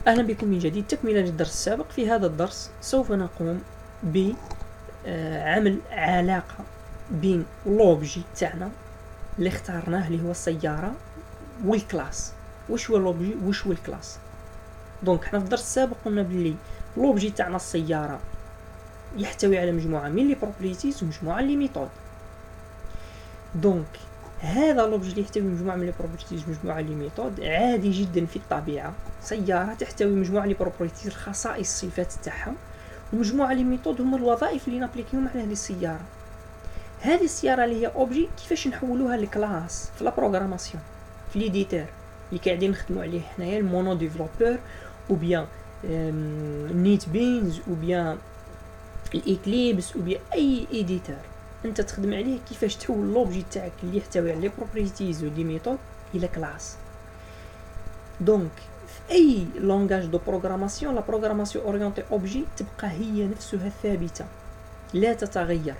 أهلا بكم من جديد، تكملة للدرس السابق. في هذا الدرس سوف نقوم بعمل علاقة بين لوبجي تاعنا اللي اختارناه اللي هو السيارة والكلاس. وش هو لوبجي وش هو الكلاس؟ دونك احنا في الدرس السابق قلنا بلي لوبجي تاعنا السيارة يحتوي على مجموعة من لي بروبريتيز ومجموعة لي ميثود. دونك هذا لوبجي اللي يحتوي مجموعة من لي بروبرتيز ومجموعة لي ميثود عادي جدا في الطبيعة. سيارة تحتوي مجموعة لي بروبرتيز الخصائص الصفات تاعها، ومجموعة لي ميثود هما الوظائف اللي نابليكيهم على هذه السيارة. هذه السيارة اللي هي اوبجي كيفاش نحولوها لكلاس في لا بروغراماسيون في ليديتور اللي قاعدين نخدموا عليه حنايا المونو ديفلوبور او بيان نيت بينز او بيان الاكليبس او بيان اي ايديتور انت تخدم عليه. كيفاش تحول لوبجي تاعك اللي يحتوي على لي بروبرتيز و دي ميثود الى كلاس. دونك في اي لونغاج دو بروغراماسيون لا بروغراماسيون اورينتي اوبجي تبقى هي نفسها ثابته لا تتغير.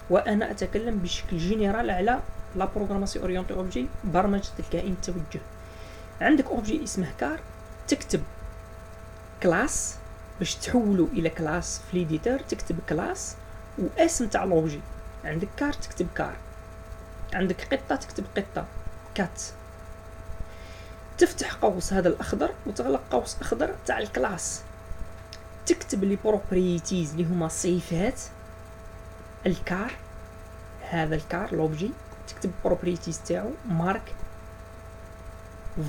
وانا اتكلم بشكل جينيرال على لا بروغراماسيون اورينتي اوبجي، برمجه الكائن التوجه. عندك اوبجي اسمه كار، تكتب كلاس باش تحوله الى كلاس في ليديتور، تكتب كلاس واسم تاع لوبجي. عندك كار تكتب كار، عندك قطة تكتب قطة كات. تفتح قوس هذا الأخضر وتغلق قوس أخضر تاع الكلاس، تكتب لي بروبريتيز اللي هما صفات الكار. هذا الكار لوبجي تكتب بروبريتيز تاعو، مارك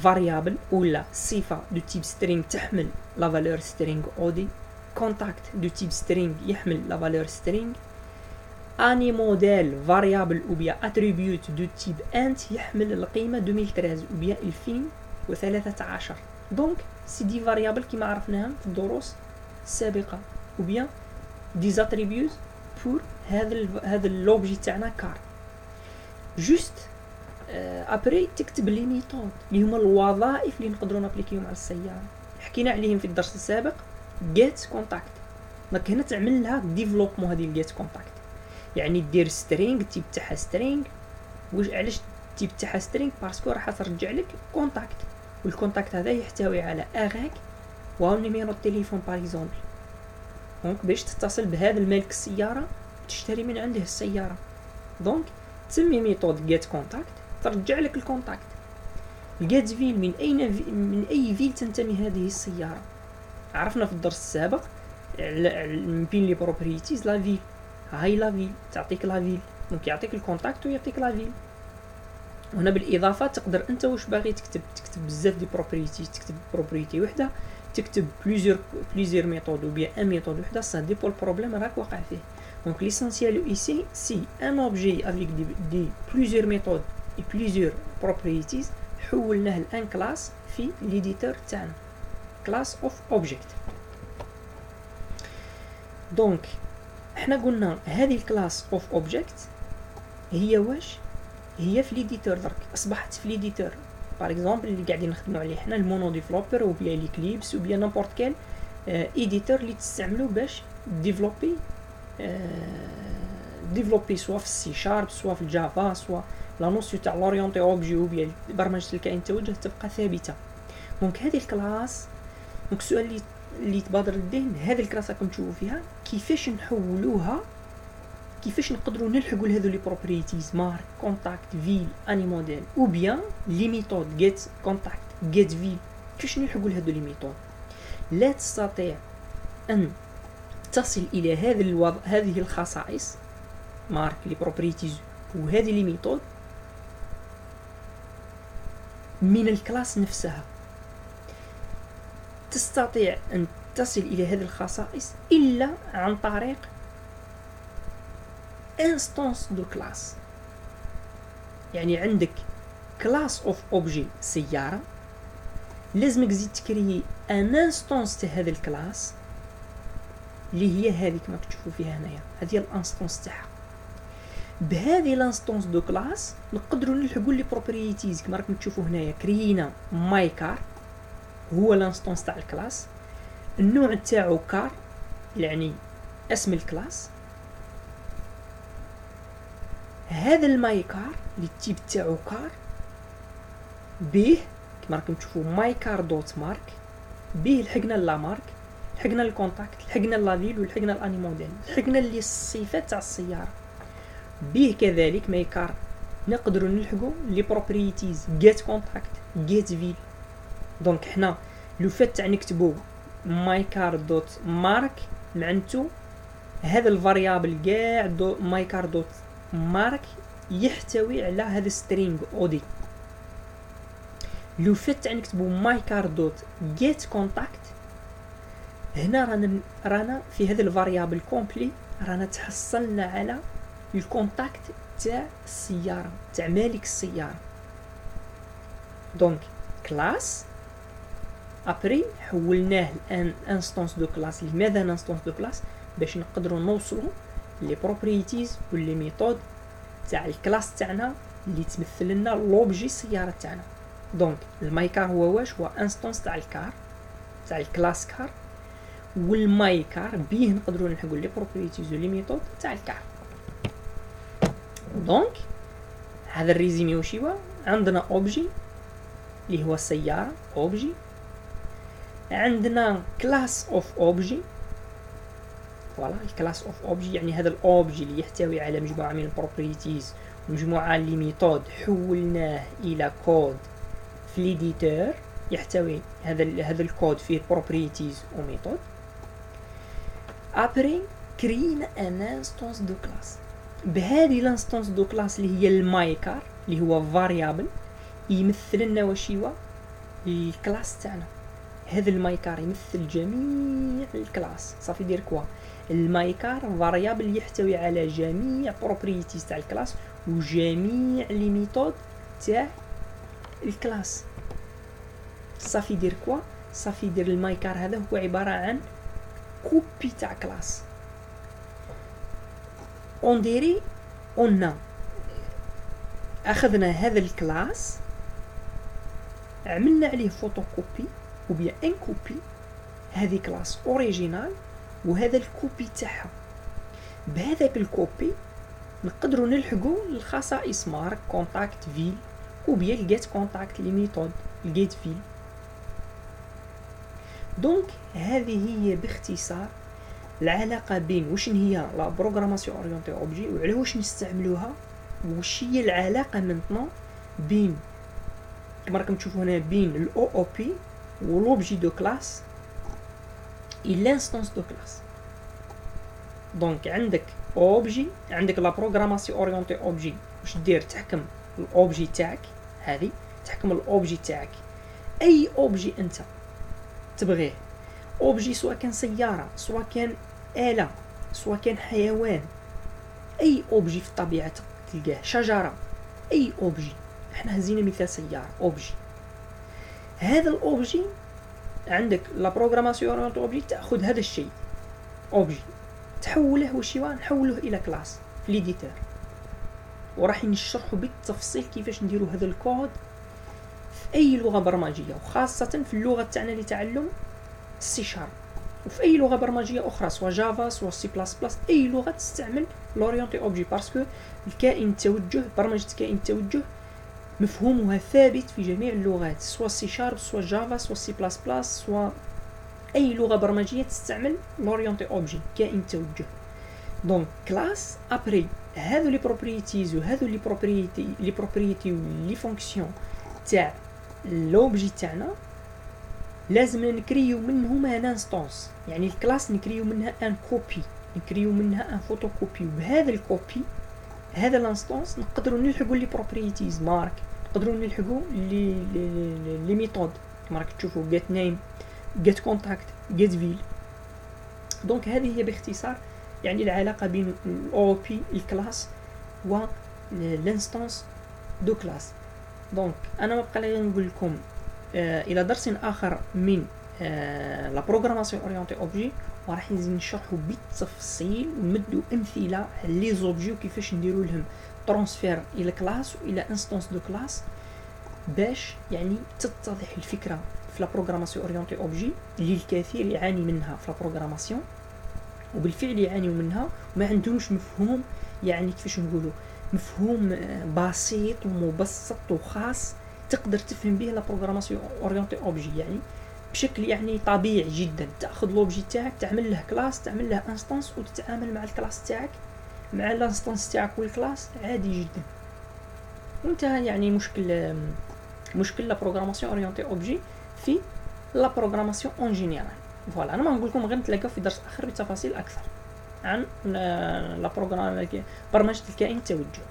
فاريابل ولا صفة دو تيب سترينغ تحمل لا فالور سترينغ اودي، كونتاكت دو تيب سترينغ يحمل لا فالور سترينغ، اني موديل فاريابل او بيا اتريبيوت دو تيب انت يحمل القيمه 2013 او بيا 2013. دونك سي دي فاريابل كيما عرفناهم في الدروس السابقه، او بيان دي زاتريبيوت بور هذا اللوبجي تاعنا كار. جوست ابري تكتب لي ميثود اللي هما الوظائف اللي نقدروا نابليكيهم على السياره. حكينا عليهم في الدرس السابق. جيت كونتاكت دونك هنا تعمل لها ديفلوبمون هذه الجيت كونتاكت، يعني دير سترينغ تيب تاعها سترينغ. واش علاش تيب تاعها سترينغ؟ باسكو راح ترجع لك كونتاكت، والكونتاكت هذا يحتوي على اغاك و نيميرو التليفون باغ اكزومبل. دونك باش تتصل بهذا المالك السياره تشتري من عنده السياره. دونك تسمي ميثود جيت كونتاكت ترجع لك الكونتاكت. الجيت فيل من اي فيل تنتمي هذه السياره. عرفنا في الدرس السابق بين لي بروبريتيز لا فيل، هاي لا فيل تعطيك لا فيل، دونك يعطيك الكونتاكت ويعطيك لا فيل. وهنا بالاضافه تقدر انت واش باغي تكتب بزاف دي بروبريتي، تكتب بروبريتي وحده، تكتب بليزيور ميثود او بيان ان ميثود وحده. سا ديبو البروبليم راك واقع فيه. دونك ليسونسيال ايسي سي ان اوبجي افيك دي بليزيور ميثود اي بليزيور بروبريتيز حولناه لان كلاس في ليديتور تاعنا، كلاس اوف اوبجيكت. دونك احنا قلنا هذه الكلاس اوف اوبجيكت هي واش هي في ليديتور. درك اصبحت في ليديتور باغ اكزومبل اللي قاعدين نخدموا عليه حنا المونو ديفلوبر او بيان ليكليبس او بيان نيمبورط كيل ايديتور اللي تستعملوا باش ديفلوبي سوا في السي شارب سوا في الجافا سوا لا نوسيون تاع لوريونتي اوبجي او بيان برمجه الكائن التوجه تبقى ثابته. دونك هذه الكلاس، دونك السؤال اللي تبادر للذهن هذه الكلاس راكم تشوفوا فيها كيفاش نحولوها، كيفاش نقدروا نلحقوا لهذو لي بروبريتيز مارك كونتاكت فيل اني موديل او بيان لي ميثود جيت كونتاكت جيت فيل. كيفاش نلحقوا لهذو لي ميثود؟ لا تستطيع ان تصل الى هذه الخصائص مارك لي بروبريتيز وهذه لي ميثود من الكلاس نفسها. تستطيع ان تصل الى هذه الخصائص الا عن طريق انستانس دو كلاس. يعني عندك كلاس اوف اوبجي سياره، لازمك تزيد تكريي ان انستانس تاع هذا الكلاس اللي هي هذه كما تشوفوا فيها هنايا، هذه الانستانس تاعها. بهذه الانستانس دو كلاس نقدروا نلحقوا لي بروبريتيز كما راكم تشوفوا هنايا. كرينا ماي كار هو الانستانس تاع الكلاس، النوع تاعو كار يعني اسم الكلاس. هذا الماي كار اللي التيب تاعو كار به كما راكم تشوفوا ماي كار دوت مارك به لحقنا لا مارك، لحقنا الكونتاكت، لحقنا لا فيل، ولحقنا الاني موديل، لحقنا اللي الصفات تاع السياره. به كذلك مايكار نقدروا نلحقوا لي بروبريتيز جيت كونتاكت جيت فيل. دونك حنا لو فات تاع نكتبوا مايكار دوت مارك معناتو هذا الفاريابل كاع دو مايكار دوت مارك يحتوي على هذا سترينغ اودي. لو فات تاع نكتبوا مايكار دوت جيت كونتاكت هنا رانا في هذا الفاريابل كومبلي رانا تحصلنا على الكونتاكت تاع السياره تاع مالك السياره. دونك كلاس ابري حولناه لان انستانس دو كلاس. لماذا انستانس دو كلاس؟ باش نقدروا نوصلوا لي بروبريتيز واللي ميثود تاع الكلاس تاعنا اللي تمثل لنا لوبجي السياره تاعنا. دونك المايكار هو واش؟ هو انستانس تاع الكار تاع الكلاس كار، والمايكار بيه نقدروا نلحقوا لي بروبريتيز ولي ميثود تاع الكار. دونك هذا الريزيمي واش هو؟ عندنا اوبجي اللي هو السياره اوبجي، عندنا كلاس اوف اوبجي. فوالا الكلاس اوف اوبجي يعني هذا الاوبجي اللي يحتوي على مجموعه من البروبريتيز ومجموعه لي ميثود حولناه الى كود في ليديتور يحتوي هذا الكود فيه بروبريتيز وميثود. ابري كرينا ان انستانس دو كلاس. بهذه الانستانس دو كلاس اللي هي المايكار اللي هو فاريابل يمثل لنا واش هو الكلاس تاعنا. هذا المايكار يمثل جميع الكلاس. صافي دير كوا المايكار فاريابل يحتوي على جميع بروبريتيز تاع الكلاس وجميع لي ميثود تاع الكلاس. صافي دير كوا صافي دير المايكار هذا هو عباره عن كوبي تاع كلاس. اون ديري اون اخذنا هذا الكلاس عملنا عليه فوتوكوبي وبيا ان كوبي هذه كلاس اوريجينال وهذا الكوبي تاعها. بهذاك الكوبي نقدروا نلحقوا الخصائص مارك كونتاكت فيل وبيا الجيت كونتاكت لي ميثود الجيت فيل. دونك هذه هي باختصار العلاقه بين واش هي لا بروغراماسيون اورينتي اوبجي وعلى واش نستعملوها وش هي العلاقه مينطنون بين كما راكم تشوفوا هنا بين الاو او بي ولوبجي دو كلاس اي لانستانس دو كلاس. دونك عندك اوبجي عندك لا بروغراماسيون اورينتي اوبجي واش دير تحكم الاوبجي تاعك هذه تحكم الاوبجي تاعك اي اوبجي انت تبغيه اوبجي سواء كان سياره سواء كان آلة سواء كان حيوان اي اوبجي في الطبيعه تلقاه شجره اي اوبجي. احنا هزينا مثال سياره اوبجي. هذا الاوبجي عندك لا بروغراماسيون اورينتي اوبجي تاخذ هذا الشيء اوبجي تحوله واش هو نحوله الى كلاس في ليديتور وراح نشرحوا بالتفصيل كيفاش نديروا هذا الكود في اي لغه برمجيه وخاصه في اللغه تاعنا لتعلم السي شارب وفي اي لغه برمجيه اخرى سواء جافا سواء سي بلاس بلاس اي لغه تستعمل لورينتي اوبجي باسكو الكائن التوجه برمجه كائن التوجه مفهومها ثابت في جميع اللغات سواء سي شارب سواء جافا سواء سي بلاس بلاس سواء اي لغه برمجيه تستعمل لورينتي اوبجي كائن توجه. دونك كلاس ابري هذو لي بروبريتيز وهذو لي بروبريتي ولي فونكسيون تاع لوبجي تاعنا لازم نكريو منهم ان انستانس يعني الكلاس نكريو منها ان كوبي نكريو منها ان فوتوكوبي وبهذا الكوبي هذا الانستانس نقدروا نلحقوا لي بروبريتيز مارك نقدروا نلحقوا لي ميثود كما راك تشوفوا get name get contact get file. دونك هذه هي باختصار يعني العلاقه بين الاو بي الكلاس و الانستانس دو كلاس. دونك انا ما بقى لي نقول لكم الى درس اخر من لا بروغراماسيون اورينتي اوبجي وراح نشرحوا بالتفصيل ونمدوا امثله على لي زوبجي وكيفاش نديروا لهم ترانسفير الى كلاس والى انستانس دو كلاس باش يعني تتضح الفكره في لا بروغراماسيون اورينتي اوبجي اللي الكثير يعاني منها في لا بروغراماسيون وبالفعل يعانيوا منها وما عندهمش مفهوم يعني كيفاش نقولوا مفهوم بسيط ومبسط وخاص تقدر تفهم به لا بروغراماسيون اورينتي اوبجي. يعني بشكل يعني طبيعي جدا. تاخذ لوبجي تاعك، تعمل له كلاس، تعمل له انستانس، وتتعامل مع الكلاس تاعك مع الانستانس تاعك والكلاس عادي جدا، وانتهى. يعني مشكل لا بروغراماسيون اورينتي اوبجي في لا بروغراماسيون اون جينيرال. فوالا، انا ما نقول لكم، غير نتلاقاو في درس اخر بتفاصيل اكثر عن لا برمجه الكائن التوجه.